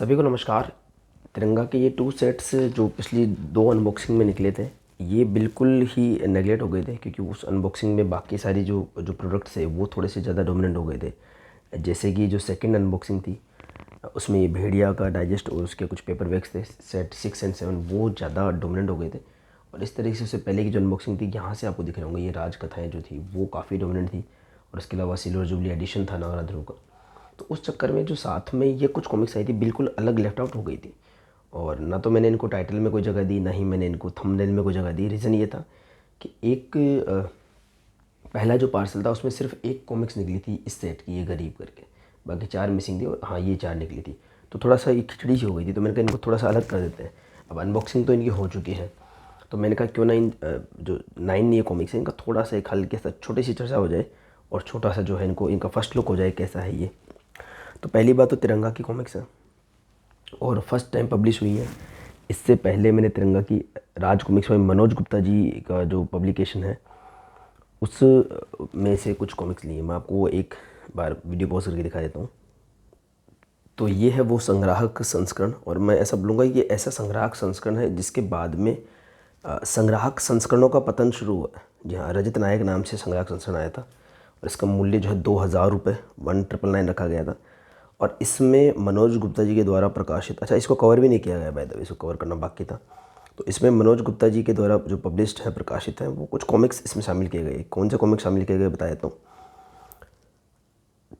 सभी को नमस्कार। तिरंगा के ये 2 सेट्स जो पिछली 2 अनबॉक्सिंग में निकले थे, ये बिल्कुल ही नेगलेक्ट हो गए थे क्योंकि उस अनबॉक्सिंग में बाकी सारी जो जो प्रोडक्ट्स है वो थोड़े से ज़्यादा डोमिनेंट हो गए थे। जैसे कि जो सेकंड अनबॉक्सिंग थी उसमें ये भेड़िया का डाइजेस्ट और उसके कुछ पेपर बैग्स थे सेट 6 एंड 7, वो ज़्यादा डोमिनेंट हो गए थे। और इस तरीके से उससे पहले की जो अनबॉक्सिंग थी, यहाँ से आपको दिख रहे होंगे ये राजकथाएँ जो थी वो काफ़ी डोमिनेंट थी। और इसके अलावा सिल्वर जुबली एडिशन था नागराज ध्रुव का। तो उस चक्कर में जो साथ में ये कुछ कॉमिक्स आई थी बिल्कुल अलग लेफ्ट आउट हो गई थी। और ना तो मैंने इनको टाइटल में कोई जगह दी, ना ही मैंने इनको थंबनेल में कोई जगह दी। रीज़न ये था कि एक पहला जो पार्सल था उसमें सिर्फ एक कॉमिक्स निकली थी इस सेट की, ये गरीब करके, बाकी 4 मिसिंग थी। और हाँ, ये 4 निकली थी, तो थोड़ा सा ये खिचड़ी सी हो गई थी। तो मैंने कहा इनको थोड़ा सा अलग कर देते हैं। अब अनबॉक्सिंग तो इनकी हो चुकी है, तो मैंने कहा क्यों ना इन जो 9 ये कॉमिक्स है इनका थोड़ा सा एक हल्के सा छोटी सी चर्चा हो जाए और छोटा सा जो है इनको इनका फर्स्ट लुक हो जाए कैसा है ये। तो पहली बात तो तिरंगा की कॉमिक्स है और फर्स्ट टाइम पब्लिश हुई है। इससे पहले मैंने तिरंगा की राज कॉमिक्स में मनोज गुप्ता जी का जो पब्लिकेशन है उस में से कुछ कॉमिक्स लिए। मैं आपको एक बार वीडियो पॉज करके दिखा देता हूँ। तो ये है वो संग्राहक संस्करण, और मैं ऐसा बोलूँगा ये ऐसा संग्राहक संस्करण है जिसके बाद में संग्राहक संस्करणों का पतन शुरू हुआ। जी हाँ, रजत नायक नाम से संग्राहक संस्करण आया था और इसका मूल्य जो है 2000 रुपये 1999 रखा गया था। और इसमें मनोज गुप्ता जी के द्वारा प्रकाशित, अच्छा इसको कवर भी नहीं किया गया, बाय द वे इसको कवर करना बाकी था। तो इसमें मनोज गुप्ता जी के द्वारा जो पब्लिश्ड है, प्रकाशित है, वो कुछ कॉमिक्स इसमें शामिल किए गए। कौन से कॉमिक्स शामिल किए गए बता देता हूँ।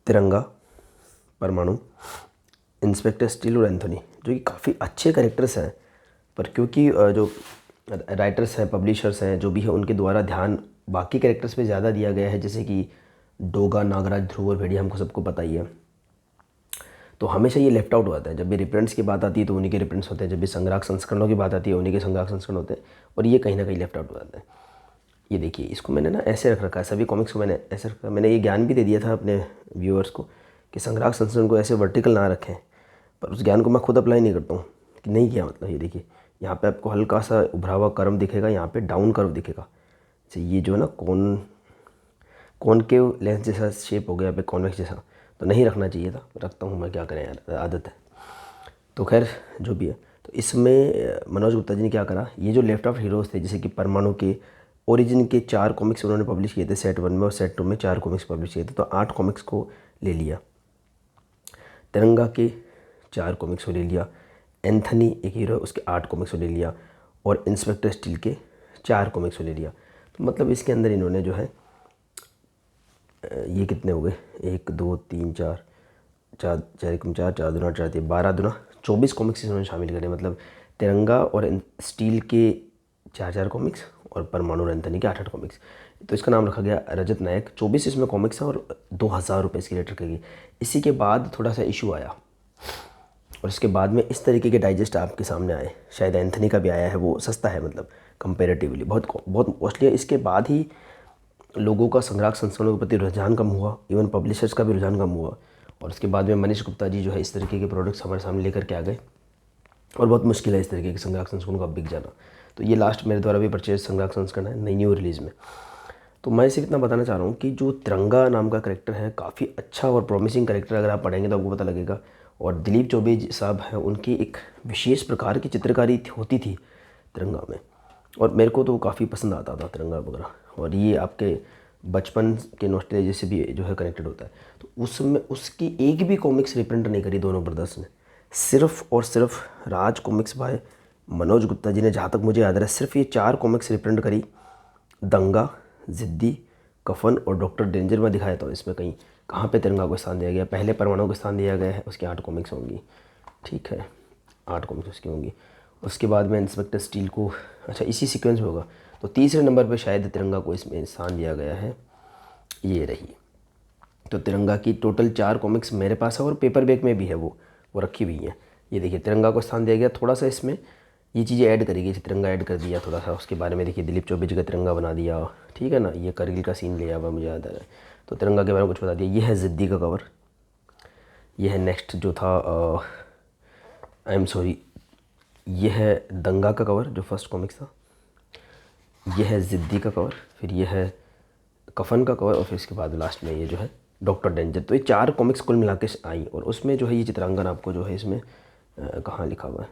तिरंगा, परमाणु, इंस्पेक्टर स्टील और एंथोनी, जो कि काफ़ी अच्छे कैरेक्टर्स हैं, पर क्योंकि जो राइटर्स हैं, पब्लिशर्स हैं, जो भी है, उनके द्वारा ध्यान बाकी कैरेक्टर्स पे ज़्यादा दिया गया है, जैसे कि डोगा, नागराज, ध्रुव और भेड़िया, हमको सबको पता ही है। तो हमेशा ये लेफ्ट आउट होता है। जब भी रिप्रिंट्स की बात आती है तो उन्हीं के रिप्रिंट्स होते हैं, जब भी संग्राहक संस्करणों की बात आती है उन्हीं के संग्राहक संस्करण होते हैं, और ये कहीं ना कहीं लेफ्ट आउट हो जाता है। ये देखिए, इसको मैंने ना ऐसे रख रखा है, सभी कॉमिक्स को मैंने ऐसे रखा। मैंने ये ज्ञान भी दे दिया था अपने व्यूअर्स को कि संग्राहक संस्करण को ऐसे वर्टिकल ना रखें, पर उस ज्ञान को मैं खुद अप्लाई नहीं करता हूँ कि नहीं किया। मतलब ये देखिए, यहाँ पे आपको हल्का सा उभरा हुआ कर्व दिखेगा, यहाँ पे डाउन कर्व दिखेगा। जैसे ये जो है ना कॉनकेव लेंस जैसा शेप हो गया, यहाँ पे कॉन्वेक्स जैसा, तो नहीं रखना चाहिए था, रखता हूँ मैं, क्या करें यार, आदत है। तो खैर जो भी है, तो इसमें मनोज गुप्ता जी ने क्या करा, ये जो लेफ्ट ऑफ हीरोज़ थे, जैसे कि परमाणु के ओरिजिन के 4 कॉमिक्स उन्होंने पब्लिश किए थे सेट 1 में, और सेट 2 में 4 कॉमिक्स पब्लिश किए थे, तो 8 कॉमिक्स को ले लिया। तिरंगा के 4 कॉमिक्स को ले लिया, एंथनी एक हीरो है उसके 8 कॉमिक्स को ले लिया, और इंस्पेक्टर स्टील के 4 कॉमिक्स को ले लिया। तो मतलब इसके अंदर इन्होंने जो है ये कितने हो गए, 1 2 3 4 4 4 1 4 4 दूना 4 3 12 दूना 24 कॉमिक्स इन्होंने शामिल करे। मतलब तिरंगा और स्टील के 4 कॉमिक्स और परमाणु और एंथनी के 8 कॉमिक्स। तो इसका नाम रखा गया रजत नायक। 24 इसमें कॉमिक्स हैं और 2000 रुपये इसकी रेट रखी गई। इसी के बाद थोड़ा सा इशू आया और इसके बाद में इस तरीके के डाइजेस्ट आपके सामने आए। शायद एंथनी का भी आया है, वो सस्ता है, मतलब कंपेरेटिवली बहुत बहुत कॉस्टली है। इसके बाद ही लोगों का संग्राहक संस्करणों के प्रति रुझान कम हुआ, इवन पब्लिशर्स का भी रुझान कम हुआ। और उसके बाद में मनीष गुप्ता जी जो है इस तरीके के प्रोडक्ट्स हमारे सामने लेकर के आ गए, और बहुत मुश्किल है इस तरीके के संग्राहक संस्करणों का बिक जाना। तो ये लास्ट मेरे द्वारा भी परचेज संग्राहक संस्करण है नई न्यू रिलीज़ में। तो मैं सिर्फ इतना बताना चाह रहा हूँ कि जो तिरंगा नाम का करेक्टर है काफ़ी अच्छा और प्रॉमिसिंग करेक्टर, अगर आप पढ़ेंगे तो आपको पता लगेगा। और दिलीप चौबे साहब हैं, उनकी एक विशेष प्रकार की चित्रकारी होती थी तिरंगा में, और मेरे को तो काफ़ी पसंद आता था तिरंगा वगैरह। और ये आपके बचपन के नॉस्टैल्जिया से भी जो है कनेक्टेड होता है। तो उसमें उसकी एक भी कॉमिक्स रिप्रिंट नहीं करी दोनों ब्रदर्स ने, सिर्फ और सिर्फ राज कॉमिक्स बाय मनोज गुप्ता जी ने, जहाँ तक मुझे याद है, सिर्फ ये 4 कॉमिक्स रिप्रिंट करी। दंगा, ज़िद्दी, कफन और डॉक्टर डेंजर में दिखाया था इसमें कहीं कहाँ पे तिरंगा को स्थान दिया गया। पहले परमाणु को स्थान दिया गया है, उसकी 8 कॉमिक्स होंगी, ठीक है, 8 कॉमिक्स उसकी होंगी। उसके बाद में इंस्पेक्टर स्टील को, अच्छा इसी सीक्वेंस में होगा, तो तीसरे नंबर पे शायद तिरंगा को इसमें स्थान दिया गया है, ये रही। तो तिरंगा की टोटल 4 कॉमिक्स मेरे पास है, और पेपर बैग में भी है, वो रखी हुई हैं। ये देखिए, तिरंगा को स्थान दिया गया, थोड़ा सा इसमें ये चीज़ें ऐड करी गई, तिरंगा ऐड कर दिया थोड़ा सा। उसके बारे में देखिए, दिलीप चौबे जी का तिरंगा बना दिया, ठीक है ना, ये करगिल का सीन लिया हुआ मुझे याद आ रहा है। तो तिरंगा के बारे में कुछ बता दिया। ये है ज़िद्दी का कवर, ये है नेक्स्ट जो था, आई एम सॉरी, ये है दंगा का कवर जो फर्स्ट कॉमिक्स था, ये है ज़िद्दी का कवर, फिर ये है कफन का कवर, और फिर इसके बाद लास्ट में ये जो है डॉक्टर डेंजर। तो ये 4 कॉमिक्स कुल मिला के आई, और उसमें जो है ये चित्रांकन आपको जो है इसमें कहाँ लिखा हुआ है,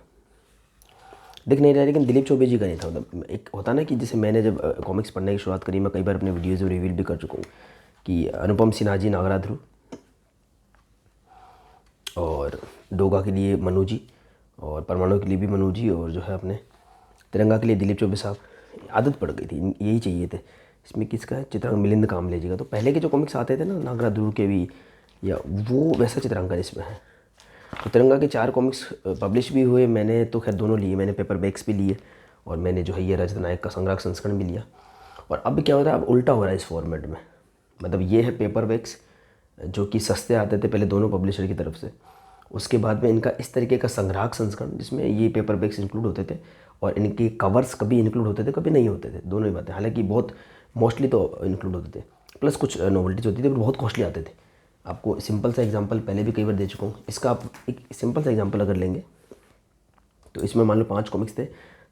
दिख नहीं रहा है, लेकिन दिलीप चौबे जी का नहीं था। मतलब एक होता ना कि जैसे मैंने जब कॉमिक्स पढ़ने की शुरुआत करी, मैं कई बार अपने वीडियोज़ में रिवील भी कर चुका हूँ कि अनुपम सिन्हा जी नागरा ध्रुव, और डोगा के लिए मनु जी, और परमाणु के लिए भी मनु जी, और जो है अपने तिरंगा के लिए दिलीप चौबे साहब। आदत पड़ गई थी, यही चाहिए थे। इसमें किसका है, चित्रांकन मिलिंद कामले जी का। तो पहले के जो कॉमिक्स आते थे ना नागरा ध्रुव के भी, या वो वैसा चित्रांकन इसमें है। तो तिरंगा के 4 कॉमिक्स पब्लिश भी हुए, मैंने तो खैर दोनों लिए, मैंने पेपर बैक्स भी लिए, और मैंने जो है ये रजत नायक का संग्रह संस्करण भी लिया। और अब क्या हो रहा है, अब उल्टा हो रहा है इस फॉर्मेट में। मतलब ये है पेपर बैक्स जो कि सस्ते आते थे पहले दोनों पब्लिशर की तरफ से, उसके बाद में इनका इस तरीके का संग्राहक संस्करण जिसमें ये पेपर बैग्स इंक्लूड होते थे, और इनके कवर्स कभी इंक्लूड होते थे कभी नहीं होते थे, दोनों ही बातें। हालांकि बहुत मोस्टली तो इंक्लूड होते थे, प्लस कुछ नोवेल्टीज होती थी, पर बहुत कॉस्टली आते थे। आपको सिंपल सा एग्जांपल पहले भी कई बार दे चुका हूँ इसका। आप एक सिंपल सा एग्जांपल अगर लेंगे तो इसमें मान लो 5 कॉमिक्स थे,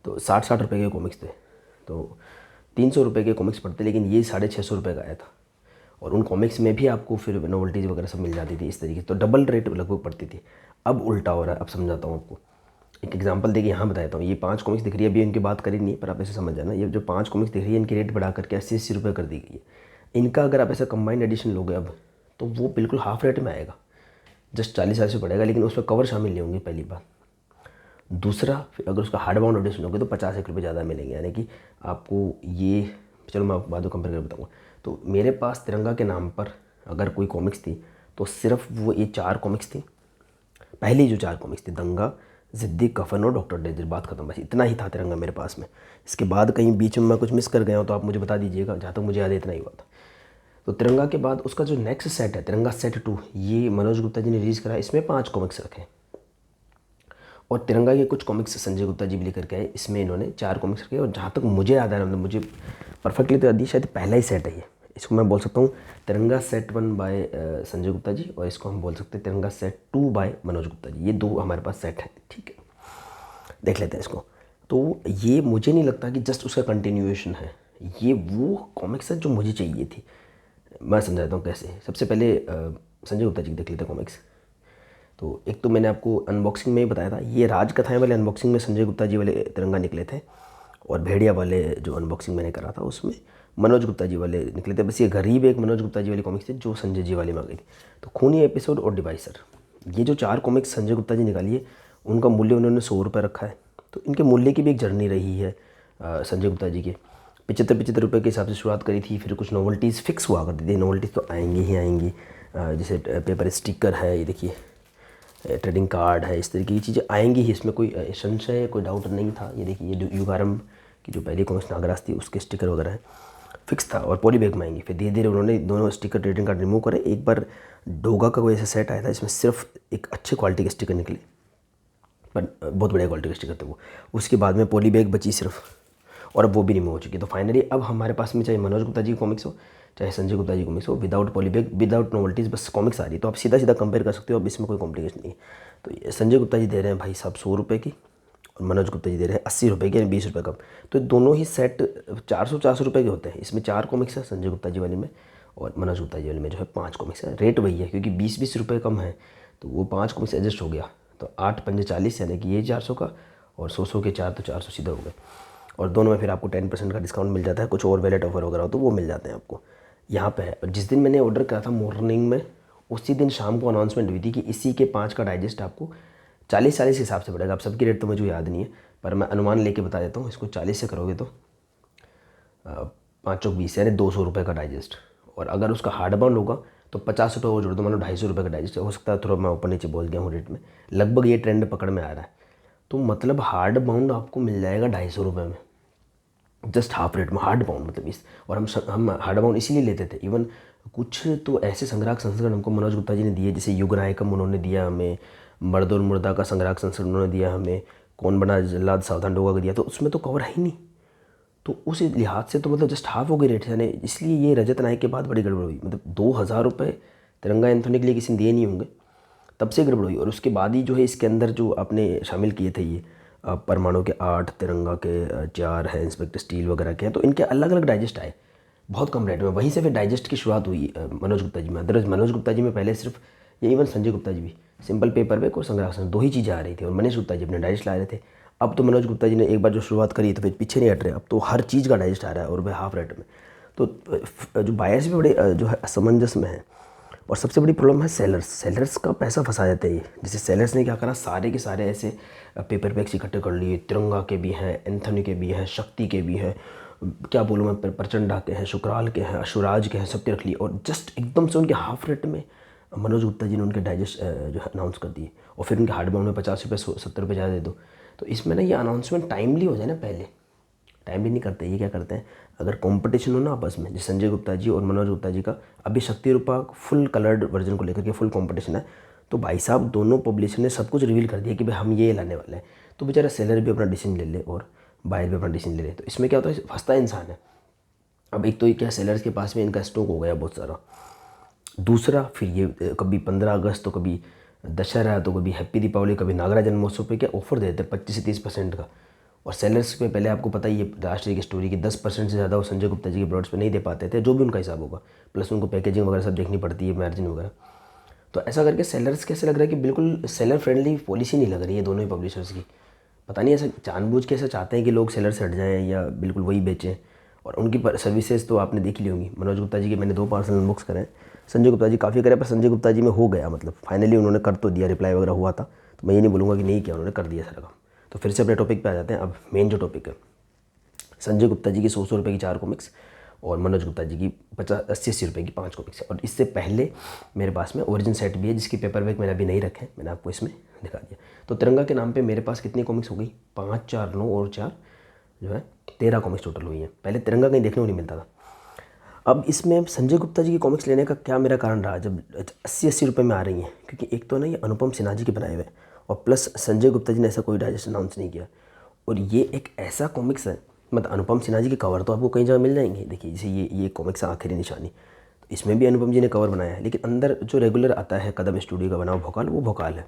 तो 60-60 रुपये के कॉमिक्स थे, तो 300 रुपये के कॉमिक्स पड़ते, लेकिन ये 650 रुपये का आया था। और उन कॉमिक्स में भी आपको फिर नोवेल्टीज़ वगैरह सब मिल जाती थी इस तरीके से, तो डबल रेट लगभग पड़ती थी। अब उल्टा हो रहा है, अब समझाता हूँ आपको। एक एग्जांपल देखिए यहाँ बताता हूँ। ये 5 कॉमिक्स दिख रही है, अभी इनकी बात करी नहीं, पर आप ऐसे समझ जाना। ये जो 5 कॉमिक्स दिख रही है, इनकी रेट बढ़ा करके 80-80 रुपये कर दी गई है। इनका अगर आप ऐसा कंबाइंड एडिशन लोगे अब, तो वो बिल्कुल हाफ रेट में आएगा, जस्ट 40 से पड़ेगा, लेकिन उसमें कवर शामिल नहीं होंगे पहली बात। दूसरा, फिर अगर उसका हार्ड बाउंड एडिशन लोगे तो 50-1 रुपये ज़्यादा मिलेंगे, यानी कि आपको ये, चलो मैं बाद में कंपेयर कर बताऊँगा। तो मेरे पास तिरंगा के नाम पर अगर कोई कॉमिक्स थी, तो सिर्फ वो ये 4 कॉमिक्स थी। पहली जो 4 कॉमिक्स थी, दंगा, ज़िद्दी, कफन और डॉक्टर डेजर, बात खत्म। बस इतना ही था तिरंगा मेरे पास में। इसके बाद कहीं बीच में मैं कुछ मिस कर गया हूँ तो आप मुझे बता दीजिएगा, जहाँ तक मुझे याद है इतना ही हुआ था। तो तिरंगा के बाद उसका जो नेक्स्ट सेट है, तिरंगा सेट 2, ये मनोज गुप्ता जी ने रिलीज़ करा। इसमें 5 कॉमिक्स रखे, और तिरंगा के कुछ कॉमिक्स संजय गुप्ता जी भी लेकर के आए, इसमें इन्होंने 4 कॉमिक्स रखे। और जहाँ तक मुझे याद आ रहा है, मतलब मुझे परफेक्टली तो याद ही, शायद पहला ही सेट है ये। इसको मैं बोल सकता हूँ तिरंगा सेट 1 बाय संजय गुप्ता जी, और इसको हम बोल सकते हैं तिरंगा सेट 2 बाय मनोज गुप्ता जी। ये 2 हमारे पास सेट है, ठीक है, देख लेते हैं इसको। तो ये मुझे नहीं लगता कि जस्ट उसका कंटिन्यूएशन है, ये वो कॉमिक्स है जो मुझे चाहिए थी। मैं समझाता हूँ कैसे। सबसे पहले संजय गुप्ता जी की देख लेते हैं कॉमिक्स। तो एक तो मैंने आपको अनबॉक्सिंग में ही बताया था, ये राजकथाएं वाले अनबॉक्सिंग में संजय गुप्ता जी वाले तिरंगा निकले थे, और भेड़िया वाले जो अनबॉक्सिंग मैंने करा था उसमें मनोज गुप्ता जी वाले निकले थे। बस ये गरीब एक मनोज गुप्ता जी वाली कॉमिक्स थे जो संजय जी वाली में आ गई थी। तो खूनी एपिसोड और डिवाइसर, ये जो 4 कॉमिक्स संजय गुप्ता जी निकाली है, उनका मूल्य उन्होंने 100 रुपये रखा है। तो इनके मूल्य की भी एक जर्नी रही है संजय गुप्ता जी के। 75-75 रुपये के हिसाब से शुरुआत करी थी, फिर कुछ नोवेल्टीज़ फिक्स हुआ करती थी। नोवेल्टीज़ तो आएंगी ही आएंगी, जैसे पेपर स्टिकर है, ये देखिए ट्रेडिंग कार्ड है, इस तरीके की चीज़ें आएंगी ही, इसमें कोई संशय कोई डाउट नहीं था। ये देखिए ये युगारंभ की जो पहली कॉमिक्स नागराज थी उसके स्टिकर वगैरह है, फिक्स था, और पॉली बैग में आएंगे। फिर धीरे धीरे उन्होंने दोनों स्टिकर ट्रेडिंग कार्ड रिमूव करे। एक बार डोगा का कोई ऐसा सेट आया था इसमें सिर्फ एक अच्छे क्वालिटी के स्टिकर निकले, पर बहुत बढ़िया क्वालिटी के स्टिकर थे वो। उसके बाद में पॉली बैग बची सिर्फ, और अब वो भी रिमूव हो चुकी है। तो फाइनली अब हमारे पास में चाहे मनोज गुप्ता जी की कॉमिक्स हो, चाहे संजय गुप्ता जी की कॉमिक्स हो, विदाउट पॉलीबैग, विदाउट नोवेल्टीज़, बस कॉमिक्स आ रही है, तो आप सीधा सीधा कंपेयर कर सकते हो। अब इसमें कोई कॉम्प्लिकेशन नहीं है। तो ये संजय गुप्ता जी दे रहे हैं भाई साहब 100 रुपये की, और मनोज गुप्ता जी दे रहे हैं 80 रुपये की, यानी 20 रुपये कम। तो दोनों ही सेट 400-400 रुपये के होते हैं। इसमें 4 कॉमिक्स है संजय गुप्ता जी वाली में, और मनोज गुप्ता जी वाली में जो है 5 कॉमिक्स है। रेट वही है, क्योंकि 20-20 रुपये कम है, तो वो 5 कॉमिक्स एडजस्ट हो गया। तो 8×5 = 40, यानी कि ये 400 का, और 100 के 4 तो 400 सीधा हो गए। और दोनों में फिर आपको 10% का डिस्काउंट मिल जाता है, कुछ और वैलेट ऑफर वगैरह हो तो वो मिल जाते हैं आपको। यहाँ पे है। और जिस दिन मैंने ऑर्डर करा था मॉर्निंग में, उसी दिन शाम को अनाउंसमेंट हुई थी कि इसी के 5 का डाइजेस्ट आपको 40-40 के हिसाब से पड़ेगा। अब सबकी रेट तो मुझे याद नहीं है, पर मैं अनुमान लेके बता देता हूँ। इसको 40 से करोगे तो 5 चौक 20, यानी 200 रुपये का डाइजेस्ट। और अगर उसका हार्ड बाउंड होगा तो 50 रुपये और जोड़ दो, मतलब 250 रुपये का डाइजेस्ट। हो सकता है थोड़ा मैं ऊपर नीचे बोल गया हूँ रेट में, लगभग ये ट्रेंड पकड़ में आ रहा है। तो मतलब हार्ड बाउंड आपको मिल जाएगा 250 रुपये में, जस्ट हाफ रेट में हार्ड बाउंड। मतलब इस, और हम हार्ड बाउंड इसीलिए लेते थे। इवन कुछ तो ऐसे संग्राहक संस्करण हमको मनोज गुप्ता जी ने दिए, जैसे युग नायकम उन्होंने दिया हमें, मर्द और मुर्दा का संग्राहक संस्करण उन्होंने दिया हमें, कौन बना जल्लाद सावधान डोगा का दिया, तो उसमें तो कवर है ही नहीं। तो उस लिहाज से तो मतलब जस्ट हाफ हो गई रेट, यानी इसलिए ये रजत नायक के बाद बड़ी गड़बड़ हुई। मतलब 2000 रुपये तिरंगा एंथोनी के लिए किसी ने दिए नहीं होंगे, तब से गड़बड़ हुई। और उसके बाद ही जो है इसके अंदर जो आपने शामिल किए थे ये परमाणु के 8, तिरंगा के 4 है, इंस्पेक्टर स्टील वगैरह के हैं, तो इनके अलग अलग डाइजेस्ट आए बहुत कम रेट में। वहीं से फिर डाइजेस्ट की शुरुआत हुई मनोज गुप्ता जी में। अदरवाइज मनोज गुप्ता जी में पहले सिर्फ, या इवन संजय गुप्ता जी भी सिंपल पेपर बैग और संग्रहासन, दो ही चीज़ें आ रही थी और मनीष गुप्ता जी अपने डाइजेस्ट ला रहे थे। अब तो मनोज गुप्ता जी ने एक बार जो शुरुआत करी तो फिर पीछे नहीं हट रहे, अब तो हर चीज़ का डाइजेस्ट आ रहा है और वह हाफ रेट में। तो जो बायर्स भी बड़े जो है असमंजस में है। और सबसे बड़ी प्रॉब्लम है सेलर्स, सेलर्स का पैसा फंसा जाता है ये। जैसे सेलर्स ने क्या करा, सारे के सारे ऐसे पेपर बैग्स इकट्ठे कर लिए, तिरंगा के भी हैं, एंथनी के भी हैं, शक्ति के भी हैं, क्या बोलूँ मैं, प्रचंडा के हैं, शुक्राल के हैं, अशुराज के हैं, सबके रख लिए। और जस्ट एकदम से उनके हाफ रेट में मनोज गुप्ता जी ने उनके डाइजेस्ट जो है अनाउंस कर दिए। और फिर उनके हार्ड बाउंड में 50 रुपये 70 रुपये ज़्यादा दे दो। तो इसमें ना ये अनाउंसमेंट टाइमली हो जाए ना, पहले टाइमली नहीं करते। ये क्या करते हैं, अगर कंपटीशन हो ना आपस में, जैसे संजय गुप्ता जी और मनोज गुप्ता जी का अभी शक्ति रूपा फुल कलर्ड वर्जन को लेकर के फुल कंपटीशन है, तो भाई साहब दोनों पब्लिशर ने सब कुछ रिवील कर दिया कि भाई हम ये लाने वाले हैं। तो बेचारा सेलर भी अपना डिसीजन ले ले और बायर भी अपना डिसीजन ले ले। तो इसमें क्या होता है, फंसता इंसान है। अब एक तो ये क्या, सेलर्स के पास में इनका स्टॉक हो गया बहुत सारा। दूसरा फिर ये कभी 15 अगस्त तो कभी दशहरा तो कभी हैप्पी दीपावली, कभी नागरा जन्मोत्सव पे क्या ऑफर देते हैं 25 से 30% का। और सेलर्स पे पहले आपको पता ही है राष्ट्रीय की स्टोरी की 10% से ज़्यादा वो संजय गुप्ता जी के ब्रॉड्स पे नहीं दे पाते थे, जो भी उनका हिसाब होगा। प्लस उनको पैकेजिंग वगैरह सब देखनी पड़ती है, मार्जिन वगैरह। तो ऐसा करके सेलर्स कैसे लग रहा है कि बिल्कुल सेलर फ्रेंडली पॉलिसी नहीं लग रही है दोनों ही पब्लिशर्स की। पता नहीं ऐसा जानबूझ के ऐसा चाहते हैं कि लोग सेलर से हट जाएँ या बिल्कुल वही बेचें। और उनकी सर्विसेज तो आपने देख ली होंगी। मनोज गुप्ता जी के मैंने 2 पार्सल अनबॉक्स करे हैं, संजय गुप्ता जी काफ़ी करे, पर संजय गुप्ता जी में हो गया, मतलब फाइनली उन्होंने कर तो दिया, रिप्लाई वगैरह हुआ था। तो मैं ये नहीं बोलूँगा कि नहीं किया, उन्होंने कर दिया सारा काम। तो फिर से अपने टॉपिक पे आ जाते हैं। अब मेन जो टॉपिक है, संजय गुप्ता जी की 100 रुपये की 4 कॉमिक्स और मनोज गुप्ता जी की 80 रुपये की 5 कॉमिक्स है। और इससे पहले मेरे पास में ओरिजिन सेट भी है, जिसकी पेपर बैग मैंने अभी नहीं रखे, मैंने आपको इसमें दिखा दिया। तो तिरंगा के नाम पे मेरे पास कितनी कॉमिक्स हो गई, 5 4 9 और 4 जो है 13 कॉमिक्स टोटल हुई हैं। पहले तिरंगा कहीं देखने को नहीं मिलता था। अब इसमें संजय गुप्ता जी की कॉमिक्स लेने का क्या मेरा कारण रहा, जब 80 रुपये में आ रही हैं, क्योंकि एक तो ना ये अनुपम सिन्हा जी के बनाए हुए हैं और प्लस संजय गुप्ता जी ने ऐसा कोई डाइजेस्ट अनाउंस नहीं किया। और ये एक ऐसा कॉमिक्स है, मतलब अनुपम सिन्हा जी के कवर तो आपको कई जगह मिल जाएंगे। देखिए जैसे ये कॉमिक्स आखिरी निशानी, तो इसमें भी अनुपम जी ने कवर बनाया है, लेकिन अंदर जो रेगुलर आता है कदम स्टूडियो का बना हुआ भोकाल, वो भोकाल है।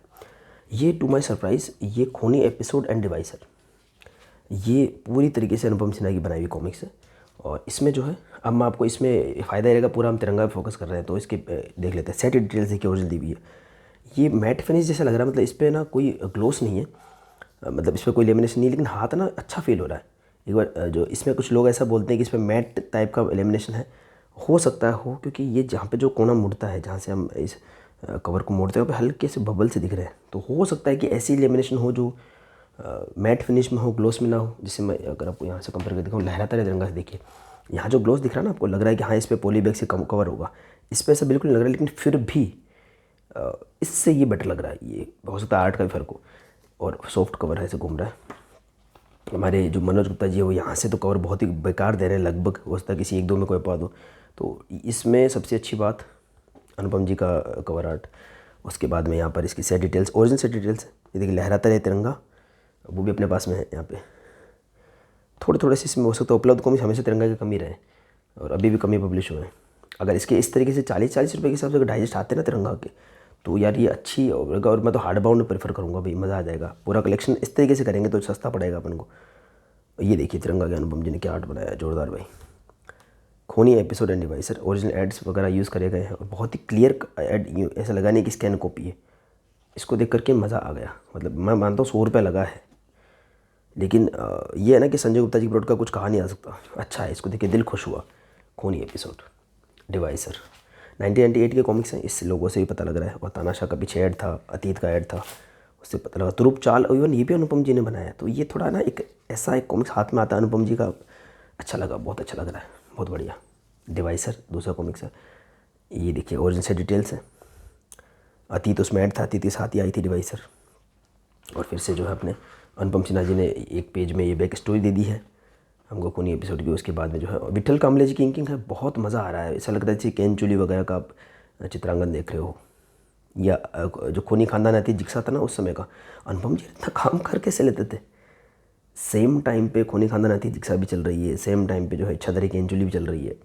ये टू माई सरप्राइज़ ये खूनी एपिसोड एंड डिवाइसर, ये पूरी तरीके से अनुपम सिन्हा की बनाई हुई कॉमिक्स है। और इसमें जो है, अब मैं आपको इसमें फ़ायदा रहेगा, पूरा हम तिरंगा पे फोकस कर रहे हैं तो इसके देख लेते हैं। सेट डिटेल्स देखिए, ओरिजिनल दी हुई है। ये मैट फिनिश जैसा लग रहा है, मतलब इस पर ना कोई ग्लोस नहीं है, मतलब इस पर कोई लेमिनेशन नहीं है, लेकिन हाथ ना अच्छा फील हो रहा है। एक बार जो इसमें कुछ लोग ऐसा बोलते हैं कि इस पर मैट टाइप का लेमिनेशन है, हो सकता है हो, क्योंकि ये जहाँ पे जो कोना मुड़ता है, जहाँ से हम इस कवर को मोड़ते हैं वहाँ पे हल्के से बबल से दिख रहे हैं। तो हो सकता है कि ऐसी लेमिनेशन हो जो मैट फिनिश में हो, ग्लोस में ना हो। जैसे मैं अगर आपको यहाँ से कंपेयर कर दिखाऊँ, लहराता रहे तिरंगा से, देखिए यहाँ जो ग्लोस दिख रहा है ना, आपको लग रहा है कि हाँ इस पर पॉली बैग से कवर होगा, इस पर ऐसा बिल्कुल नहीं लग रहा है। लेकिन फिर भी इससे ये बेटर लग रहा है। ये हो सकता है आर्ट का भी फ़र्क हो। और सॉफ्ट कवर है, ऐसे घूम रहा है। हमारे जो मनोज गुप्ता जी है वो यहाँ से तो कवर बहुत ही बेकार दे रहे हैं, लगभग हो सकता है किसी 1-2 में कोई पा दो। तो इसमें सबसे अच्छी बात अनुपम जी का कवर आर्ट। उसके बाद में यहाँ पर इसकी set details, original set details है। ये देखिए लहराता रहे तिरंगा, वो भी अपने पास में है। यहाँ पे थोड़े थोड़े से इसमें हो सकता है उपलब्ध कॉमिक्स हमेशा तिरंगा की कमी रहे और अभी भी कमी पब्लिश हुए हैं। अगर इसके इस तरीके से 40-40 रुपये के हिसाब से अगर डाइजेस्ट आते हैं ना तिरंगा के, तो यार ये अच्छी होगा। और मैं तो हार्ड बाउंड में प्रेफर करूँगा भाई, मज़ा आ जाएगा। पूरा कलेक्शन इस तरीके से करेंगे तो सस्ता पड़ेगा अपन को। ये देखिए तिरंगा के अनुपम जी ने क्या आर्ट बनाया है, जोरदार भाई। खूनी एपिसोड एंड डिवाइसर, ओरिजिनल एड्स वगैरह यूज़ करे गए हैं और बहुत ही क्लियर एड, ऐसा लगा नहीं कि स्कैन कॉपी है। इसको देख करके मज़ा आ गया। मतलब मैं मानता हूँ 100 रुपये लगा है, लेकिन ये है ना कि संजय गुप्ता जी के प्रोडक्ट का कुछ कहा नहीं आ सकता। अच्छा है, इसको देख के दिल खुश हुआ। खूनी एपिसोड डिवाइसर 1998 के कॉमिक्स हैं, इस लोगों से भी पता लग रहा है। और तानाशाह का पीछे ऐड था, अतीत का ऐड था, उससे पता लगा। तुरुप चाल इवन ये भी अनुपम जी ने बनाया। तो ये थोड़ा ना एक ऐसा एक कॉमिक्स हाथ में आता है अनुपम जी का, अच्छा लगा, बहुत अच्छा लग रहा है, बहुत बढ़िया। डिवाइसर दूसरा कॉमिक्स है। ये देखिए ओरिजिन से डिटेल्स है। अतीत उसमें ऐड था, अतीत के साथ ही आई थी डिवाइसर। और फिर से जो है अपने अनुपम सिन्हा जी ने एक पेज में ये बैक स्टोरी दे दी है हमको खूनी एपिसोड की। उसके बाद में जो है विठल कामले जी की इंकिंग है, बहुत मज़ा आ रहा है। ऐसा लगता है जैसे कैन चुली वगैरह का आप चित्रांगन देख रहे हो, या जो खूनी खानदान आती जिक्सा था ना उस समय का। अनुपम जी इतना काम कर कैसे लेते थे। सेम टाइम पे खूनी खानदान आती जिक्सा भी चल रही है, सेम टाइम पे जो है इच्छाधारी कैन चुली भी चल रही है,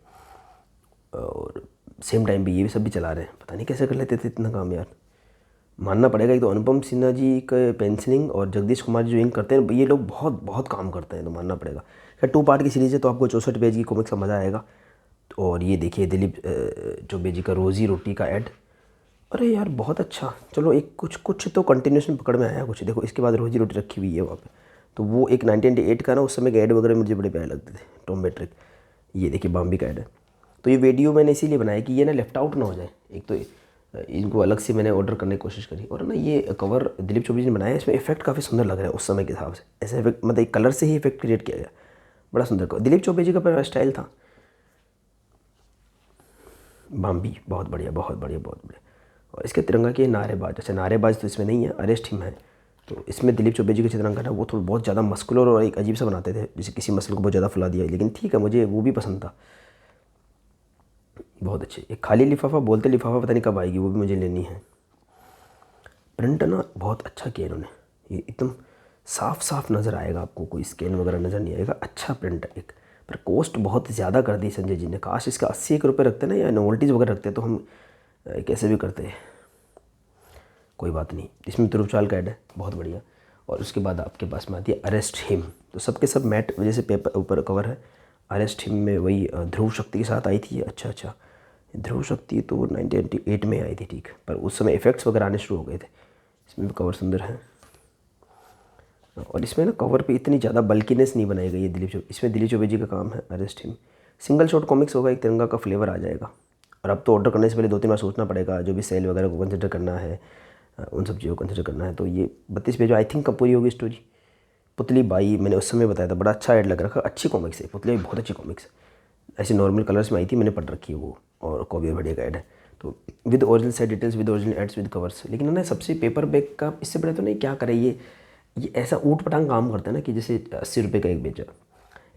और सेम टाइम पे ये भी सब भी चला रहे हैं। पता नहीं कैसे कर लेते थे इतना काम यार, मानना पड़ेगा। एक तो अनुपम सिन्हा जी के पेंसिलिंग और जगदीश कुमार जी जो इंक करते हैं, ये लोग बहुत बहुत काम करते हैं, तो मानना पड़ेगा। खैर 2 पार्ट की सीरीज़ है तो आपको 64 पेज की कॉमिक्स का मज़ा आएगा। और ये देखिए दिलीप चौबे जी का रोज़ी रोटी का ऐड, अरे यार बहुत अच्छा, चलो एक कुछ कुछ तो कंटिन्यूशन पकड़ में आया कुछ। देखो इसके बाद रोजी रोटी रखी हुई है वहाँ पे, तो वो एक 1998 का ना, उस समय के ऐड वगैरह मुझे बड़े प्यारे लगते थे, टॉम मैट्रिक। ये देखिए बॉम्बे का ऐड है। तो ये वीडियो मैंने इसीलिए बनाया कि ये ना लेफ्ट आउट ना हो जाए। एक तो इनको अलग से मैंने ऑर्डर करने की कोशिश करी, और ना ये कवर दिलीप चोपड़ा जी ने बनाया, इसमें इफेक्ट काफ़ी सुंदर लग रहा है उस समय के हिसाब से। ऐसे इफेक्ट मतलब एक कलर से ही इफेक्ट क्रिएट किया गया, बड़ा सुंदर। दिलीप चोपड़ा जी का स्टाइल था। बॉम्बे बहुत बढ़िया, बहुत बढ़िया, बहुत बढ़िया। और इसके तिरंगा के नारेबाज, अच्छा नारेबाज तो इसमें नहीं है, अरेस्ट हिम है। तो इसमें दिलीप चोपड़ा जी का तिरंगा ना वो थोड़ा बहुत ज़्यादा मस्कुलर और एक अजीब सा बनाते थे, जैसे किसी मसल को बहुत ज़्यादा फुला दिया, लेकिन ठीक है मुझे वो भी पसंद था, बहुत अच्छे। एक खाली लिफाफा, बोलते लिफाफा पता नहीं कब आएगी, वो भी मुझे लेनी है। प्रिंट ना बहुत अच्छा किया इन्होंने, ये एकदम साफ साफ नज़र आएगा आपको, कोई स्कैन वगैरह नज़र नहीं आएगा, अच्छा प्रिंट है एक। पर कॉस्ट बहुत ज़्यादा कर दी संजय जी ने, काश इसका 80 रुपये रखते ना, या नोवल्टीज़ वगैरह रखते तो हम कैसे भी करते हैं। कोई बात नहीं, इसमें ध्रुवचाल का ऐड है, बहुत बढ़िया। और उसके बाद आपके पास में आती है अरेस्ट हिम। तो सबके सब मैट जैसे पेपर ऊपर कवर है। अरेस्ट हिम में वही ध्रुव शक्ति के साथ आई थी। अच्छा अच्छा, ध्रुव शक्ति तो 1998 में आई थी, ठीक। पर उस समय इफेक्ट्स वगैरह आने शुरू हो गए थे। इसमें भी कवर सुंदर है, और इसमें ना कवर पे इतनी ज़्यादा बल्कीनेस नहीं बनाई गई है दिलीप चोपड़ा, इसमें दिलीप चोपड़ा जी का काम है। Arrest him single shot comics होगा, एक तिरंगा का फ्लेवर आ जाएगा। और अब तो ऑर्डर करने से पहले 2-3 बार सोचना पड़ेगा, जो भी सेल वगैरह को कंसिडर करना है, उन सब चीज़ों को कंसिडर करना है। तो ये 32 पेज आई थिंक कब पूरी होगी स्टोरी। पुतली बाई मैंने उस समय बताया था, बड़ा अच्छा ऐड लग रखा, अच्छी कॉमिक्स है पुतली बाई, बहुत अच्छी कॉमिक्स है। ऐसे नॉर्मल कलर्स में आई थी, मैंने पढ़ रखी है वो, और कॉपी बढ़िया का ऐड है। तो with original side details, with original ads, with covers. लेकिन ना सबसे पेपर बैग का इससे बड़ा तो नहीं, क्या करे ये ऐसा ऊट पटांग काम करता है ना, कि जैसे 80 रुपये का एक बेचा,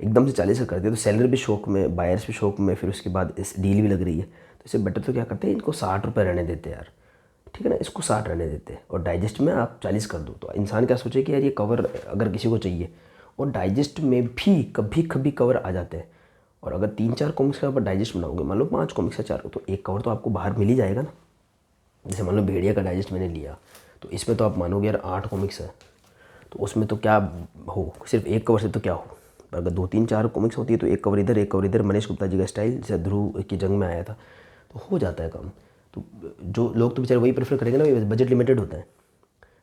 एकदम से 40 का कर दिया, तो सेलर भी शौक में, बायर्स भी शौक में, फिर उसके बाद इस डील भी लग रही है। तो इससे बेटर तो क्या करते हैं, इनको 60 रुपये रहने देते यार, ठीक है ना, इसको 60 रहने देते हैं, और डाइजेस्ट में आप 40 कर दो। तो इंसान क्या सोचे कि यार ये कवर अगर किसी को चाहिए, और डाइजेस्ट में भी कभी कभी कवर आ जाते हैं। और अगर 3-4 कॉमिक्स का आप डाइजेस्ट बनाओगे, मान लो 5 कॉमिक्स या 4, तो एक कवर तो आपको बाहर मिल ही जाएगा ना। जैसे मान लो भेड़िया का डाइजेस्ट मैंने लिया, तो इसमें तो आप मानोगे यार 8 कॉमिक्स है, तो उसमें तो क्या हो, सिर्फ एक कवर से तो क्या हो। पर अगर 2-3-4 कॉमिक्स होती है, तो एक कवर इधर, एक कवर इधर, मनीष गुप्ता जी का स्टाइल जैसे ध्रुव की जंग में आया था, तो हो जाता है काम। तो जो लोग तो बेचारे वही प्रेफर करेंगे ना, बजट लिमिटेड होता है।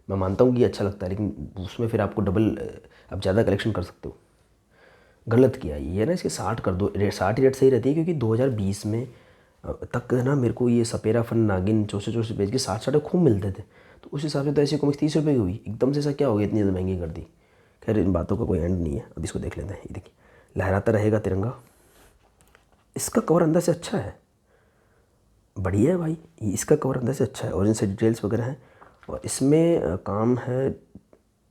मैं मानता हूँ कि अच्छा लगता है, लेकिन उसमें फिर आपको डबल, आप ज़्यादा कलेक्शन कर सकते हो। गलत किया ये ना, इसके 60 कर दो, 60 ही रेट सही रहती है, क्योंकि 2020 में तक है ना, मेरे को ये सपेरा फन नागिन 64 पेज के 60 खूब मिलते थे। तो उस हिसाब से तो ऐसी कॉमिक्स 30 रुपये की हुई, एकदम से ऐसा क्या हो गया, इतनी ज़्यादा महंगी कर दी। खैर इन बातों का कोई एंड नहीं है, अब इसको देख लेते हैं। ये देखिए, लहराता रहेगा तिरंगा, इसका कवर अंदर से अच्छा है, बढ़िया है भाई, इसका कवर अंदर से अच्छा है, और इनसे डिटेल्स वगैरह हैं। और इसमें काम है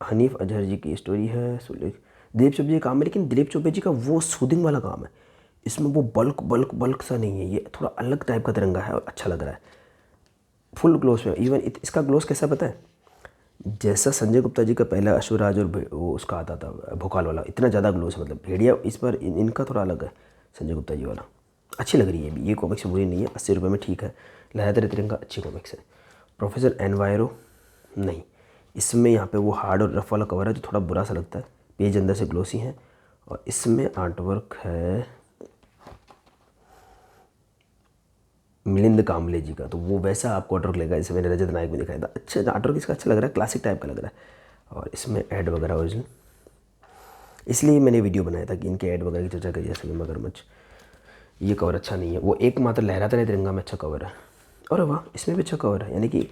हनीफ अजहर जी की स्टोरी है, सुलेख दिलीप चोपड़ा जी का काम है, लेकिन दिलीप चोपड़ा जी का वो सूदिंग वाला काम है। इसमें वो बल्क बल्क बल्क सा नहीं है, ये थोड़ा अलग टाइप का तिरंगा है, और अच्छा लग रहा है। फुल ग्लोस में, इवन इसका ग्लोस कैसा पता है, जैसा संजय गुप्ता जी का पहला अश्वराज और वो उसका आता था भोकाल वाला, इतना ज़्यादा ग्लोस है। मतलब भेड़िया इस पर इनका थोड़ा अलग है, संजय गुप्ता जी वाला। अच्छी लग रही है ये कॉमिक्स, बुरी नहीं है, 80 रुपये में ठीक है। लहराते तिरंगा अच्छी कॉमिक्स है। प्रोफेसर एनवायरो नहीं, इसमें यहाँ पे वो हार्ड और रफ वाला कवर है, जो थोड़ा बुरा सा लगता है, पेज अंदर से ग्लोसी हैं। और इसमें आर्टवर्क है मिलिंद कांबले जी का, तो वो वैसा आपको आर्टवर्क लगेगा जैसे मैंने रजत नायक में दिखाया था। अच्छा आर्टवर्क इसका अच्छा लग रहा है, क्लासिक टाइप का लग रहा है। और इसमें ऐड वगैरह ओरिजिनल, इसलिए मैंने वीडियो बनाया था कि इनके ऐड वगैरह की चर्चा करी जा सके। मगरमच्छ ये कवर अच्छा नहीं है, वो एकमात्र लहराता रहे तिरंगा में अच्छा कवर है। और वाह, इसमें भी अच्छा कवर है, यानी कि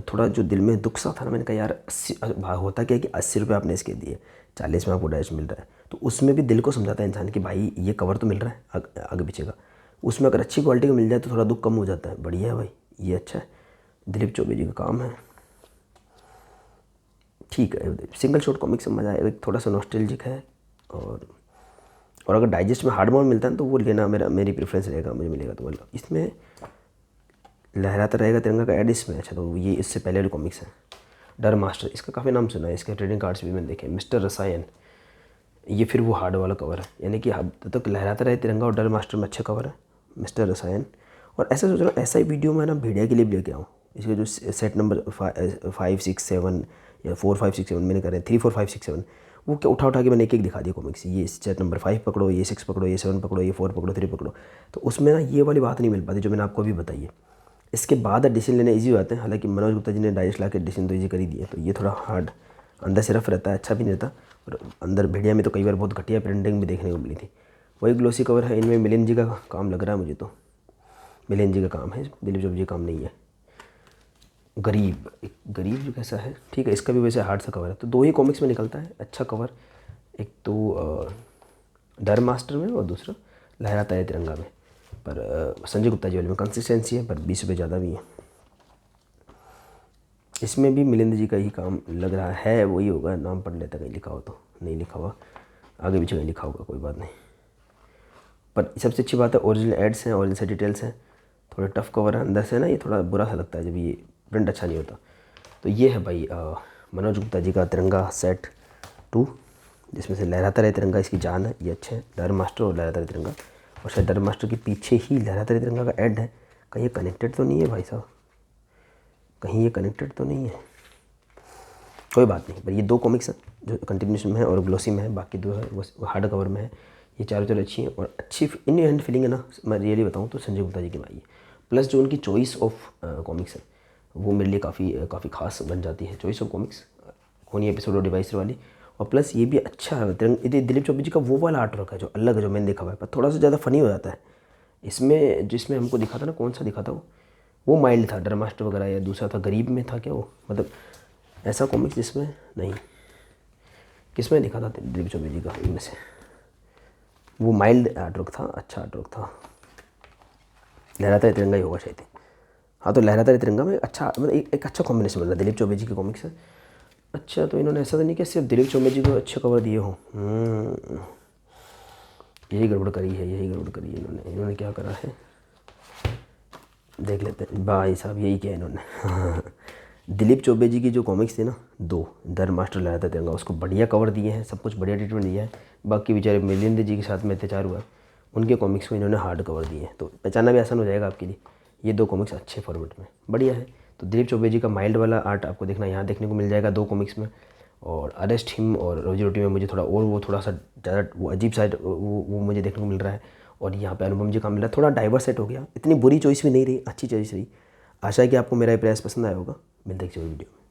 थोड़ा जो दिल में दुख सा था ना, मैंने कहा यार 80 होता क्या है कि 80 रुपये आपने इसके दिए, 40 में आपको डाइजेस्ट मिल रहा है, तो उसमें भी दिल को समझाता है इंसान कि भाई ये कवर तो मिल रहा है आगे पीछे का, उसमें अगर अच्छी क्वालिटी का मिल जाए तो थोड़ा दुख कम हो जाता है। बढ़िया है भाई, ये अच्छा है, दिलीप चौबे जी का काम है, ठीक है। सिंगल शॉट कॉमिक से मज़ा आएगा, थोड़ा सा नॉस्टैल्जिक है। और अगर डाइजेस्ट में हार्ड मोड मिलता है तो वो लेना मेरी प्रेफरेंस रहेगा, मुझे मिलेगा तो बोला। इसमें लहराता रहेगा तिरंगा का ऐड इसमें, अच्छा तो ये इससे पहले वाली कॉमिक्स है। डर मास्टर, इसका काफ़ी नाम सुना है, इसके ट्रेडिंग कार्ड्स भी मैंने देखे। मिस्टर रसायन, ये फिर वो हार्ड वाला कवर है, यानी कि अब तक लहराता रहे तिरंगा और डर मास्टर में अच्छा कवर है, मिस्टर रसायन। और ऐसा सोच रहा हूँ, ऐसा ही वीडियो मैं ना भेड़िया के लिए भी लेके आऊँ। इसके जो सेट नंबर 5, 6, 7 या 4, 5, 6, 7 मैंने करे 3, 4, 5, 6, 7, वो क्या उठा के मैंने एक एक दिखा दिया कॉमिक्स। ये सेट नंबर 5 पकड़ो, ये 6 पकड़ो, ये 7 पकड़ो, ये 4 पकड़ो, 3 पकड़ो। तो उसमें ना ये वाली बात नहीं मिल पाती जो मैंने आपको अभी बताई है। इसके बाद डिसीजन लेने ईजी हो जाते हैं। हालांकि मनोज गुप्ता जी ने डायरेक्ट ला के डिसीजन तो ईजी कर ही दिया, तो ये थोड़ा हार्ड अंदर से रफ रहता है, अच्छा भी नहीं रहता। और अंदर भेड़िया में तो कई बार बहुत घटिया प्रिंटिंग भी देखने को मिली थी। वही ग्लोसी कवर है, इनमें मिलिंद जी का काम लग रहा है मुझे, तो मिलिंद जी का काम है, दिलीप चोपड़ा जी का काम नहीं है। गरीब, एक गरीब जो कैसा है, ठीक है, इसका भी वैसे हार्ड सा कवर है। तो दो ही कॉमिक्स में निकलता है अच्छा कवर, एक तो डर मास्टर में और दूसरा लहराता है तिरंगा में। पर संजय गुप्ता जी वाले में कंसिस्टेंसी है, पर 20 रुपये ज़्यादा भी है। इसमें भी मिलिंद जी का ही काम लग रहा है, वही होगा, नाम पढ़ लेता कहीं लिखा हो तो, नहीं लिखा हुआ आगे पीछे कहीं लिखा होगा, कोई बात नहीं। पर सबसे अच्छी बात है ओरिजिनल एड्स हैं, ओरिजिनल से डिटेल्स हैं, थोड़ा टफ कवर है अंदर से ना, ये थोड़ा बुरा सा लगता है जब ये प्रिंट अच्छा नहीं होता। तो ये है भाई मनोज गुप्ता जी का तिरंगा सेट 2, जिसमें से लहराता रहे तिरंगा इसकी जान है, ये अच्छे हैं, डर मास्टर और लहराता रहे तिरंगा। और शायद डर मास्टर के पीछे ही लहराता रहे तिरंगा का ऐड है, कहीं ये कनेक्टेड तो नहीं है भाई साहब, कहीं ये कनेक्टेड तो नहीं है, कोई बात नहीं। पर ये दो कॉमिक्स हैं जो कंटिन्यूशन में है और ग्लोसी में है, बाकी दो है वो हार्ड कवर में है। ये चारों चलो अच्छी हैं और अच्छी इन हैंड फीलिंग है ना, मैं रियली बताऊँ तो संजय गुप्ता जी की भाई है। प्लस जो उनकी चॉइस ऑफ कॉमिक्स है वो मेरे लिए काफ़ी खास बन जाती है। चॉइस ऑफ कॉमिक्स कौन एपिसोड और डिवाइस वाली, और प्लस ये भी अच्छा है। दिलीप चोपड़ा जी का वो वाला आर्ट वर्क है जो अलग है, जो मैंने देखा हुआ है, पर थोड़ा सा ज़्यादा फनी हो जाता है इसमें। जिसमें हमको दिखा था ना, कौन सा दिखा था वो माइल्ड था, डर मास्टर वगैरह, या दूसरा था गरीब में था क्या वो, मतलब ऐसा कॉमिक्स जिसमें नहीं, किसमें दिखा था दिलीप चोपड़ा जी का, इनमें से वो माइल्ड आर्टवर्क था, अच्छा आर्टवर्क था। लहराता है तिरंगा ही होगा शायद। हाँ, तो लहराता है तिरंगा में अच्छा, मतलब एक अच्छा कॉम्बिनेशन बन रहा है दिलीप चोपड़ा जी के कॉमिक्स से। अच्छा, तो इन्होंने ऐसा तो नहीं कि सिर्फ दिलीप चोपड़ा जी को अच्छे कवर दिए हों, यही गड़बड़ करी है, यही गड़बड़ करी है इन्होंने क्या करा है, देख लेते हैं भाई साहब, यही किया इन्होंने। दिलीप चोपड़ा जी की जो कॉमिक्स थी ना, दो डर मास्टर लहराता तिरंगा, उसको बढ़िया कवर दिए हैं, सब कुछ बढ़िया ट्रीटमेंट दिया है। बाकी बेचारे मिलिंद जी के साथ में अत्याचार हुआ, उनके कॉमिक्स को इन्होंने हार्ड कवर दिए हैं, तो पहचानना भी आसान हो जाएगा आपके लिए। ये दो कॉमिक्स अच्छे फॉर्मेट में बढ़िया है। तो दिलीप चोपड़ा जी का माइल्ड वाला आर्ट आपको देखना यहाँ देखने को मिल जाएगा दो कॉमिक्स में, और अरेस्ट हिम और रोजी रोटी में मुझे थोड़ा और वो थोड़ा सा ज़्यादा वो अजीब साइड वो मुझे देखने को मिल रहा है। और यहाँ पे अनुपम जी का मिल रहा है, थोड़ा डाइवर्स सेट हो गया, इतनी बुरी चॉइस भी नहीं रही, अच्छी चॉइस रही। आशा है कि आपको मेरा प्रयास पसंद आया होगा। मिलते हैं किसी और वीडियो में।